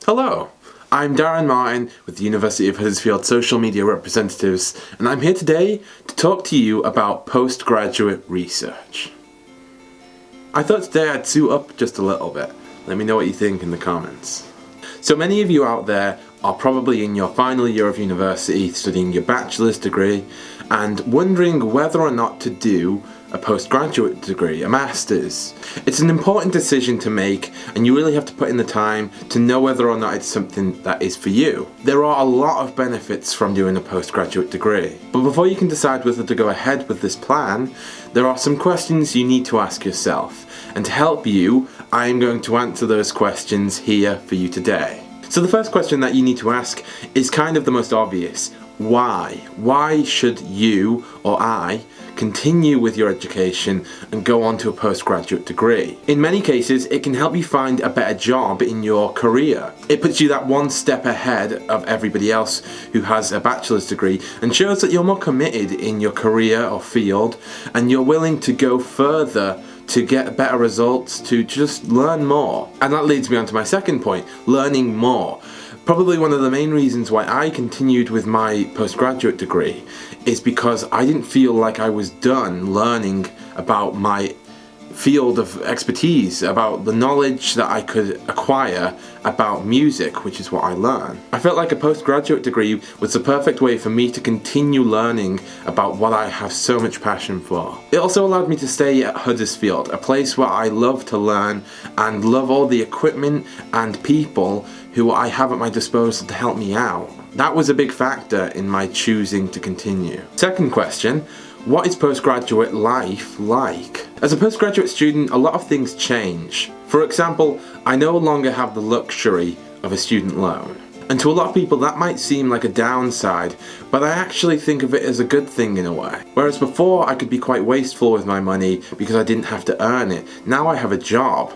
Hello, I'm Darren Martin with the University of Huddersfield Social Media Representatives, and I'm here today to talk to you about postgraduate research. I thought today I'd suit up just a little bit. Let me know what you think in the comments. So many of you out there are probably in your final year of university studying your bachelor's degree and wondering whether or not to do a postgraduate degree, a master's. It's an important decision to make, and you really have to put in the time to know whether or not it's something that is for you. There are a lot of benefits from doing a postgraduate degree, but before you can decide whether to go ahead with this plan, there are some questions you need to ask yourself, and to help you, I am going to answer those questions here for you today. So the first question that you need to ask is kind of the most obvious. Why? Why should you or I continue with your education and go on to a postgraduate degree? In many cases, it can help you find a better job in your career. It puts you that one step ahead of everybody else who has a bachelor's degree and shows that you're more committed in your career or field and you're willing to go further to get better results, to just learn more. And that leads me on to my second point, learning more. Probably one of the main reasons why I continued with my postgraduate degree is because I didn't feel like I was done learning about my field of expertise, about the knowledge that I could acquire about music, which is what I learn. I felt like a postgraduate degree was the perfect way for me to continue learning about what I have so much passion for. It also allowed me to stay at Huddersfield, a place where I love to learn and love all the equipment and people who I have at my disposal to help me out. That was a big factor in my choosing to continue. Second question, what is postgraduate life like? As a postgraduate student, a lot of things change. For example, I no longer have the luxury of a student loan. And to a lot of people that might seem like a downside, but I actually think of it as a good thing in a way. Whereas before I could be quite wasteful with my money because I didn't have to earn it. Now I have a job.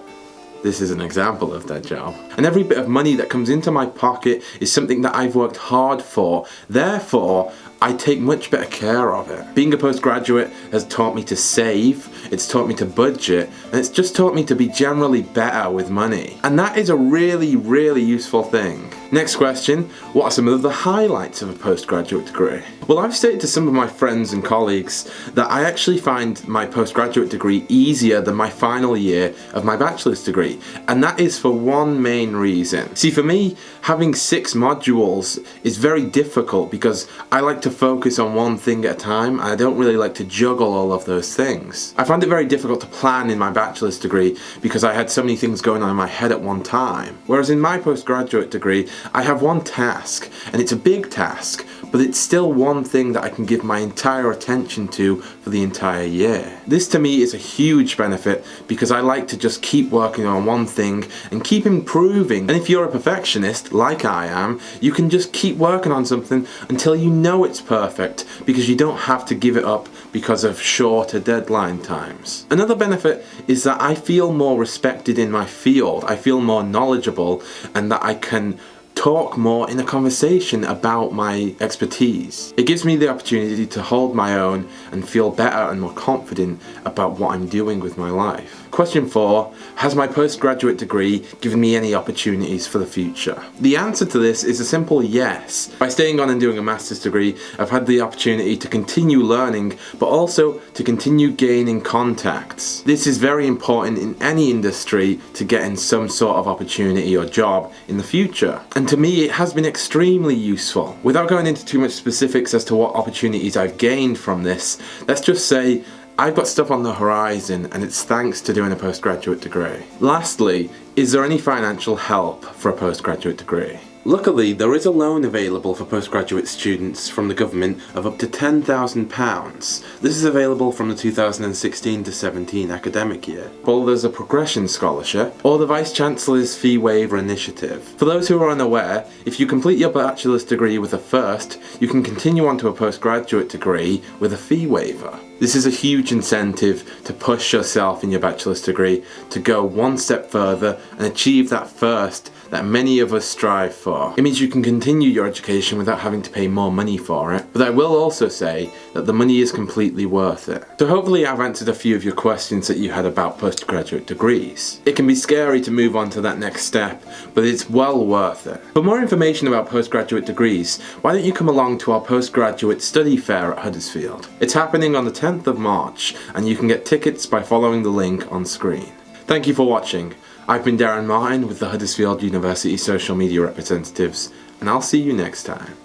This is an example of that job. And every bit of money that comes into my pocket is something that I've worked hard for. Therefore, I take much better care of it. Being a postgraduate has taught me to save, it's taught me to budget, and it's just taught me to be generally better with money. And that is a really, really useful thing. Next question, what are some of the highlights of a postgraduate degree? Well, I've stated to some of my friends and colleagues that I actually find my postgraduate degree easier than my final year of my bachelor's degree. And that is for one main reason. See, for me, having 6 modules is very difficult because I like to focus on one thing at a time and I don't really like to juggle all of those things. I found it very difficult to plan in my bachelor's degree because I had so many things going on in my head at one time. Whereas in my postgraduate degree, I have one task, and it's a big task, but it's still one thing that I can give my entire attention to for the entire year. This to me is a huge benefit because I like to just keep working on one thing and keep improving. And if you're a perfectionist, like I am, you can just keep working on something until you know it's perfect because you don't have to give it up because of shorter deadline times. Another benefit is that I feel more respected in my field. I feel more knowledgeable and that I can talk more in a conversation about my expertise. It gives me the opportunity to hold my own and feel better and more confident about what I'm doing with my life. Question 4, has my postgraduate degree given me any opportunities for the future? The answer to this is a simple yes. By staying on and doing a master's degree, I've had the opportunity to continue learning, but also to continue gaining contacts. This is very important in any industry to get in some sort of opportunity or job in the future. And to me, it has been extremely useful. Without going into too much specifics as to what opportunities I've gained from this, let's just say I've got stuff on the horizon and it's thanks to doing a postgraduate degree. Lastly, is there any financial help for a postgraduate degree? Luckily, there is a loan available for postgraduate students from the government of up to £10,000. This is available from the 2016 to 17 academic year. Or there's a progression scholarship, or the Vice-Chancellor's fee waiver initiative. For those who are unaware, if you complete your bachelor's degree with a first, you can continue on to a postgraduate degree with a fee waiver. This is a huge incentive to push yourself in your bachelor's degree to go one step further and achieve that first that many of us strive for. It means you can continue your education without having to pay more money for it, but I will also say that the money is completely worth it. So hopefully I've answered a few of your questions that you had about postgraduate degrees. It can be scary to move on to that next step, but it's well worth it. For more information about postgraduate degrees, why don't you come along to our postgraduate study fair at Huddersfield? It's happening on the 10th of March, and you can get tickets by following the link on screen. Thank you for watching. I've been Darren Martin with the Huddersfield University Social Media Representatives, and I'll see you next time.